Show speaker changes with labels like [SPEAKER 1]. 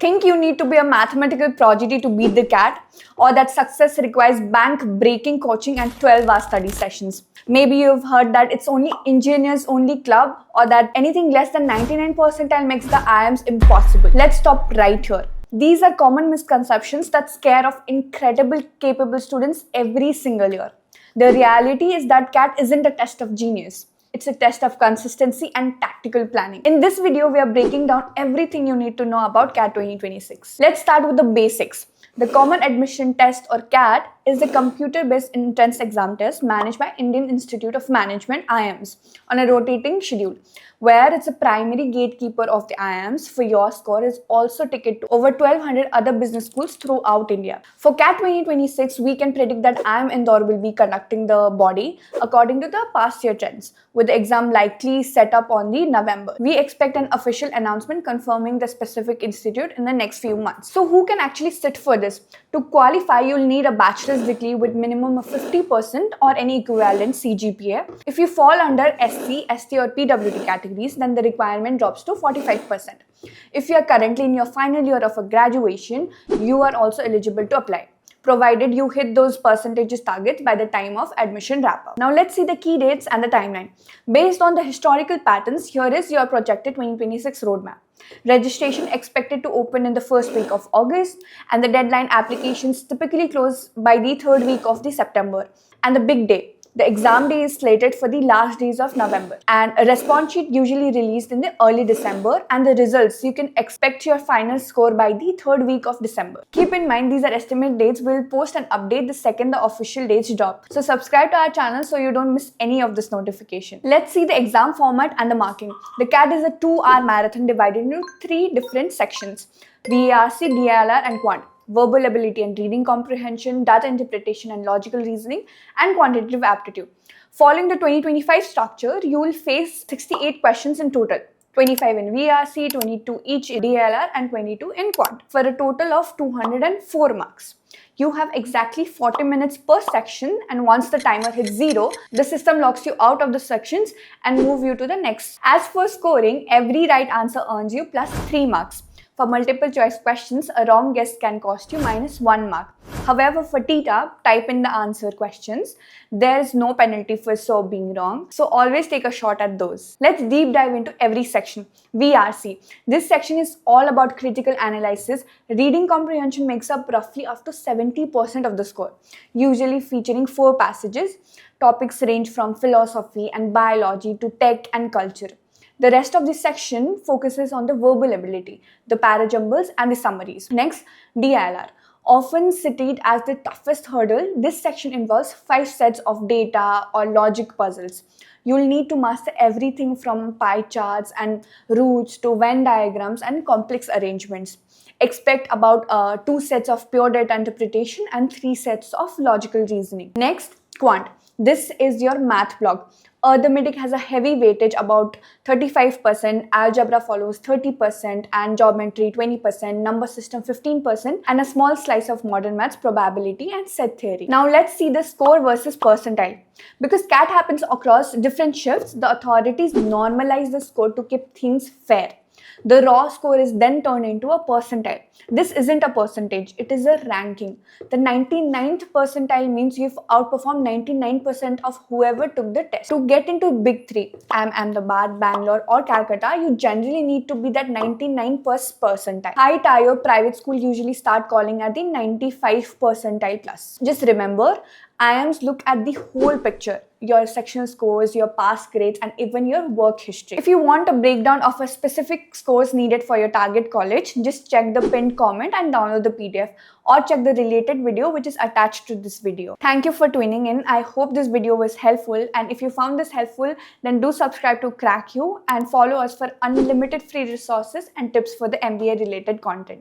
[SPEAKER 1] Think you need to be a mathematical prodigy to beat the CAT, or that success requires bank-breaking coaching and 12-hour study sessions. Maybe you've heard that it's only engineers only club, or that anything less than 99 percentile makes the IIMs impossible. Let's stop right here. These are common misconceptions that scare off incredible capable students every single year. The reality is that CAT isn't a test of genius. It's a test of consistency and tactical planning. In this video, we are breaking down everything you need to know about CAT 2026. Let's start with the basics. The Common Admission Test, or CAT, is a computer-based entrance exam test managed by Indian Institute of Management (IIMs) on a rotating schedule, where it's a primary gatekeeper of the IIMs. For your score is also ticket to over 1200 other business schools throughout India. For CAT 2026, we can predict that IIM Indore will be conducting the body according to the past year trends, with the exam likely set up on the November. We expect an official announcement confirming the specific institute in the next few months. So who can actually sit for this? To qualify, you'll need a bachelor's degree with minimum of 50% or any equivalent CGPA. If you fall under SC, ST or PWD categories, then the requirement drops to 45%. If you are currently in your final year of a graduation, you are also eligible to apply, provided you hit those percentages targets by the time of admission wrap-up. Now let's see the key dates and the timeline. Based on the historical patterns, here is your projected 2026 roadmap. Registration expected to open in the first week of August, and the deadline applications typically close by the third week of the September. And the big day, the exam day is slated for the last days of November, and a response sheet usually released in the early December, and the results, you can expect your final score by the third week of December. Keep in mind, these are estimate dates. We'll post an update the second the official dates drop. So subscribe to our channel so you don't miss any of this notification. Let's see the exam format and the marking. The CAT is a 2-hour marathon divided into 3 different sections: VARC, DILR and Quant. Verbal ability and reading comprehension, data interpretation and logical reasoning, and quantitative aptitude. Following the 2025 structure, you will face 68 questions in total. 25 in VRC, 22 each in DILR and 22 in Quant, for a total of 204 marks. You have exactly 40 minutes per section, and once the timer hits 0, the system locks you out of the sections and moves you to the next. As for scoring, every right answer earns you plus 3 marks. For multiple choice questions, a wrong guess can cost you -1 mark. However, for TTA, type in the answer questions. There is no penalty for being wrong, so always take a shot at those. Let's deep dive into every section. VRC. This section is all about critical analysis. Reading comprehension makes up roughly up to 70% of the score, usually featuring 4 passages. Topics range from philosophy and biology to tech and culture. The rest of this section focuses on the verbal ability, the parajumbles and the summaries. Next, DILR. Often cited as the toughest hurdle, this section involves 5 sets of data or logic puzzles. You'll need to master everything from pie charts and roots to Venn diagrams and complex arrangements. Expect about 2 sets of pure data interpretation and 3 sets of logical reasoning. Next, Quant. This is your math block. Arithmetic has a heavy weightage, about 35%, algebra follows 30%, and geometry 20%, number system 15%, and a small slice of modern maths, probability and set theory. Now let's see the score versus percentile. Because CAT happens across different shifts, the authorities normalize the score to keep things fair. The raw score is then turned into a percentile. This isn't a percentage, it is a ranking. The 99th percentile means you've outperformed 99% of whoever took the test. To get into big 3, Ahmedabad, Bangalore or Calcutta, you generally need to be that 99th percentile. High tier private school usually start calling at the 95 percentile plus. Just remember, IIMs look at the whole picture: your sectional scores, your past grades, and even your work history. If you want a breakdown of a specific scores needed for your target college, just check the pinned comment and download the PDF, or check the related video which is attached to this video. Thank you for tuning in. I hope this video was helpful, and if you found this helpful, then do subscribe to Cracku and follow us for unlimited free resources and tips for the MBA related content.